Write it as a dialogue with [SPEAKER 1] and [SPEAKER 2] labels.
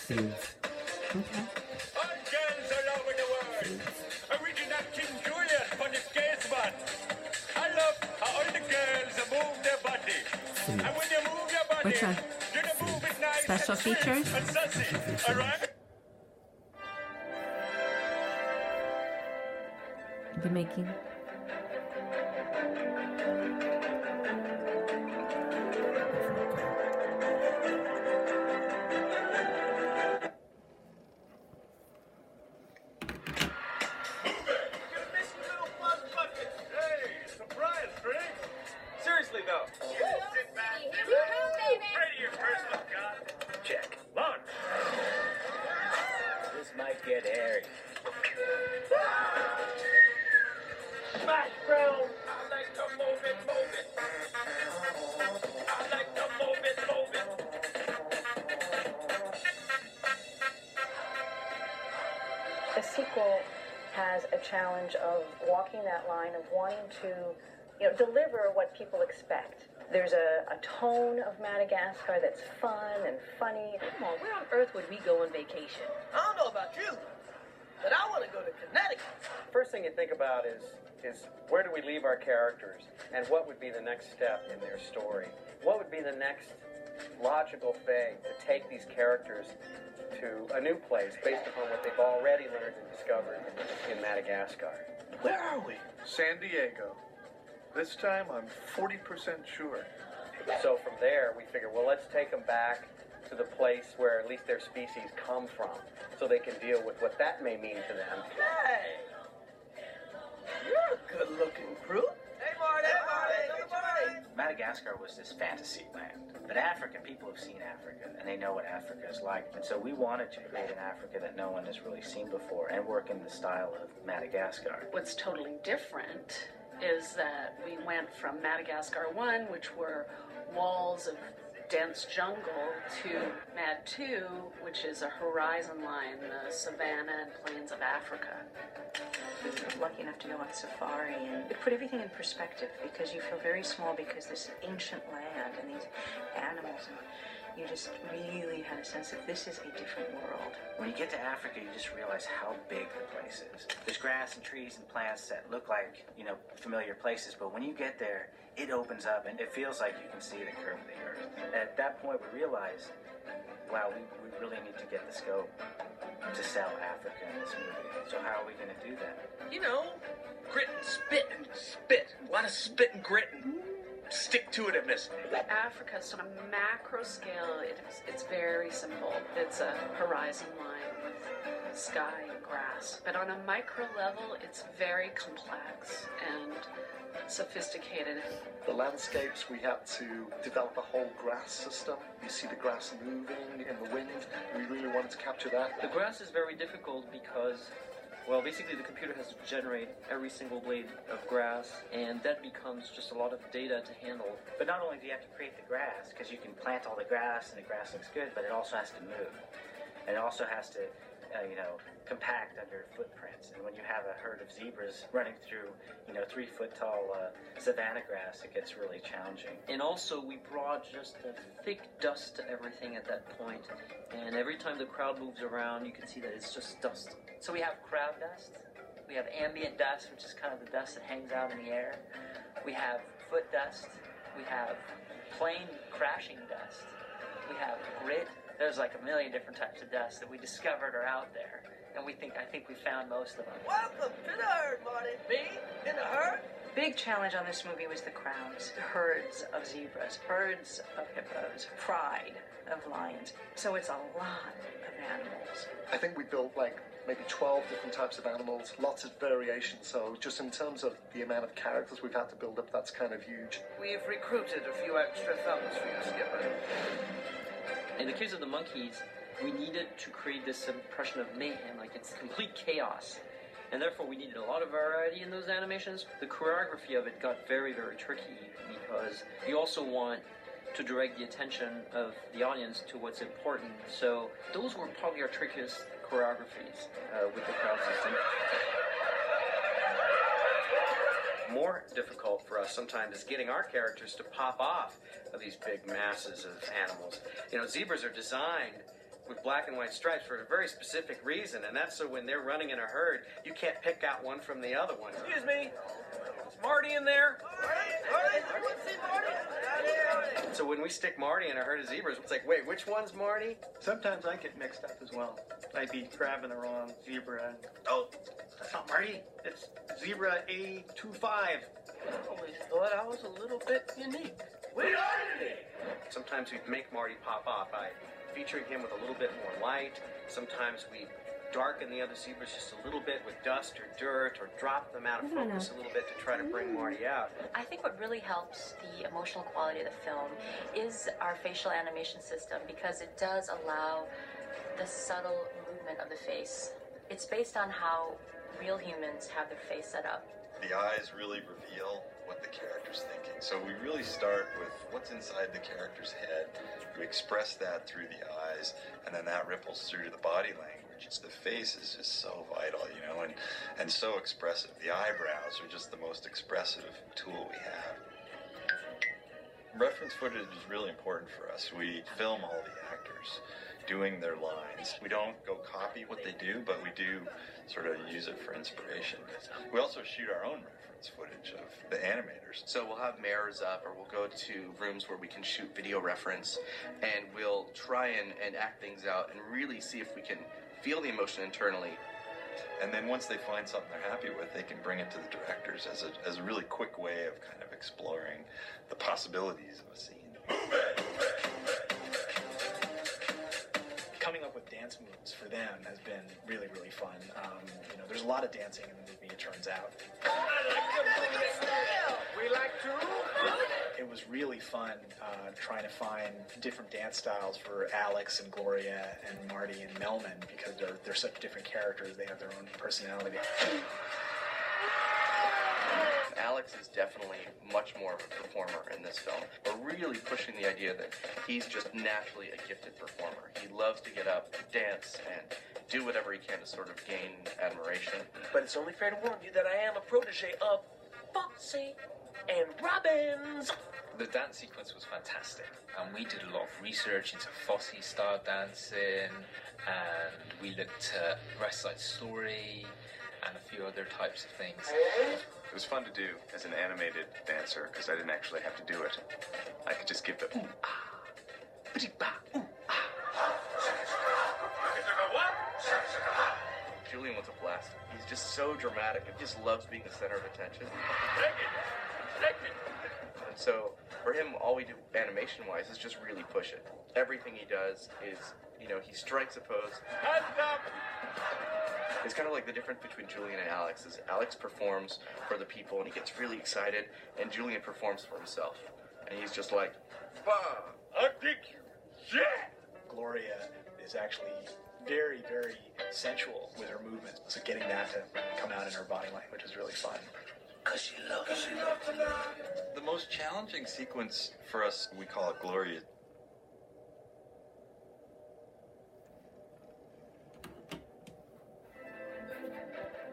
[SPEAKER 1] Foods. Okay.
[SPEAKER 2] All girls all over the world. Original King Julius for the gay spot. I love how all the girls move their body. And when you move your body,
[SPEAKER 1] Which one?
[SPEAKER 2] you move it nice
[SPEAKER 1] Special
[SPEAKER 2] and sweet
[SPEAKER 1] features?
[SPEAKER 2] and sassy. All right?
[SPEAKER 1] The making.
[SPEAKER 2] Seriously though. Sit back.
[SPEAKER 3] Here we come, baby.
[SPEAKER 2] Ready your personal gun. Check. Launch.
[SPEAKER 4] This might get hairy.
[SPEAKER 2] Smash, bro. I like to move it, move it. I like to move it, move it.
[SPEAKER 5] A sequel has a challenge of walking that line of wanting to, deliver what people expect. There's a tone of Madagascar that's fun and funny.
[SPEAKER 6] Come on, where on earth would we go on vacation?
[SPEAKER 7] I don't know about you, but I want to go to Connecticut.
[SPEAKER 8] First thing you think about is where do we leave our characters, and what would be the next step in their story? What would be the next logical thing to take these characters to a new place based upon what they've already learned and discovered in Madagascar?
[SPEAKER 7] Where are we?
[SPEAKER 9] San Diego. This time I'm 40% sure.
[SPEAKER 8] So from there, we figure, well, let's take them back to the place where at least their species come from, so they can deal with what that may mean to them.
[SPEAKER 7] Hey, you're a good-looking crew. Hey, Marty. Hey, Marty.
[SPEAKER 4] Madagascar was this fantasy land. But Africa, people have seen Africa, and they know what Africa is like. And so we wanted to create an Africa that no one has really seen before and work in the style of Madagascar.
[SPEAKER 10] What's totally different is that we went from Madagascar 1, which were walls of dense jungle, to Mad 2, which is a horizon line, the savanna and plains of Africa.
[SPEAKER 5] I was lucky enough to go on safari, and it put everything in perspective because you feel very small because this ancient land and these animals, and you just really had a sense that this is a different world.
[SPEAKER 4] When you get to Africa, you just realize how big the place is. There's grass and trees and plants that look like, familiar places, but when you get there, it opens up and it feels like you can see the curve of the earth. At that point, we realize, wow, we really need to get the scope to sell Africa in this movie. So how are we going to do that?
[SPEAKER 7] Grit and spit and spit. A lot of spit and grit and stick to itiveness.
[SPEAKER 10] Africa, sort of macro scale, it's very simple. It's a horizon line with sky and grass. But on a micro level, it's very complex and sophisticated.
[SPEAKER 9] The landscapes, we had to develop a whole grass system. You see the grass moving in the wind. We really wanted to capture that.
[SPEAKER 11] The grass is very difficult because, basically the computer has to generate every single blade of grass, and that becomes just a lot of data to handle.
[SPEAKER 4] But not only do you have to create the grass, because you can plant all the grass and the grass looks good, but it also has to move. And it also has to, compact under footprints. And when you have a herd of zebras running through, 3-foot-tall savanna grass, it gets really challenging.
[SPEAKER 11] And also, we brought just a thick dust to everything at that point, and every time the crowd moves around, you can see that it's just dust.
[SPEAKER 6] So we have crowd dust, we have ambient dust, which is kind of the dust that hangs out in the air. We have foot dust, we have plane crashing dust, we have grit. There's like a million different types of dust that we discovered are out there, and I think we found most of them.
[SPEAKER 7] Welcome to the herd, Marty. Me in the herd?
[SPEAKER 5] Big challenge on this movie was the crowds. Herds of zebras, herds of hippos, pride of lions. So it's a lot of animals.
[SPEAKER 9] I think we built maybe 12 different types of animals, lots of variation. So just in terms of the amount of characters we've had to build up, that's kind of huge.
[SPEAKER 7] We've recruited a few extra thumbs for you, Skipper.
[SPEAKER 11] In the case of the monkeys, we needed to create this impression of mayhem, like it's complete chaos. And therefore we needed a lot of variety in those animations. The choreography of it got very, very tricky because you also want to direct the attention of the audience to what's important. So those were probably our trickiest choreographies with the crowd system.
[SPEAKER 8] More difficult for us sometimes is getting our characters to pop off of these big masses of animals. Zebras are designed with black and white stripes for a very specific reason, and that's so when they're running in a herd, you can't pick out one from the other one.
[SPEAKER 7] Excuse me. Is Marty in there? Marty? Everyone see Marty?
[SPEAKER 8] So when we stick Marty in a herd of zebras, it's like, wait, which one's Marty?
[SPEAKER 3] Sometimes I get mixed up as well. I'd be grabbing the wrong zebra. And, oh, that's not Marty. It's zebra A25.
[SPEAKER 7] I always thought I was a little bit unique. We are unique.
[SPEAKER 8] Sometimes we make Marty pop off by featuring him with a little bit more light. Sometimes we darken the other zebras just a little bit with dust or dirt, or drop them out of focus a little bit to try to bring Marty out.
[SPEAKER 12] I think what really helps the emotional quality of the film is our facial animation system, because it does allow the subtle movement of the face. It's based on how real humans have their face set up.
[SPEAKER 13] The eyes really reveal what the character's thinking. So we really start with what's inside the character's head. We express that through the eyes, and then that ripples through to the body language. The face is just so vital, you know, and so expressive. The eyebrows are just the most expressive tool we have. Reference footage is really important for us. We film all the actors doing their lines. We don't go copy what they do, but we do sort of use it for inspiration. We also shoot our own reference footage of the animators.
[SPEAKER 14] So we'll have mirrors up, or we'll go to rooms where we can shoot video reference, and we'll try and act things out and really see if we can feel the emotion internally.
[SPEAKER 13] And then once they find something they're happy with, they can bring it to the directors as a really quick way of kind of exploring the possibilities of a scene.
[SPEAKER 15] Coming up with dance moves for them has been really, really fun. You know, there's a lot of dancing in the movie, it turns out.
[SPEAKER 7] We like to.
[SPEAKER 15] It was really fun trying to find different dance styles for Alex and Gloria and Marty and Melman, because they're such different characters. They have their own personality.
[SPEAKER 14] Alex is definitely much more of a performer in this film. We're really pushing the idea that he's just naturally a gifted performer. He loves to get up, dance, and do whatever he can to sort of gain admiration.
[SPEAKER 7] But it's only fair to warn you that I am a protege of Foxy and Robbins.
[SPEAKER 16] The dance sequence was fantastic, and we did a lot of research into Fosse-style dancing, and we looked at West Side Story and a few other types of things.
[SPEAKER 17] It was fun to do as an animated dancer, because I didn't actually have to do it. I could just give the ooh, ah, bitty, ba, ooh, ah.
[SPEAKER 14] Julian was a blast. He's just so dramatic and just loves being the center of attention. And so for him, all we do animation-wise is just really push it. Everything he does is, you know, he strikes a pose. It's kind of like the difference between Julian and Alex is Alex performs for the people and he gets really excited, and Julian performs for himself. And he's just like, bah, I dig you. Yeah!
[SPEAKER 15] Gloria is actually very, very sensual with her movements. So getting that to come out in her body language is really fun.
[SPEAKER 13] The most challenging sequence for us, we call it Gloria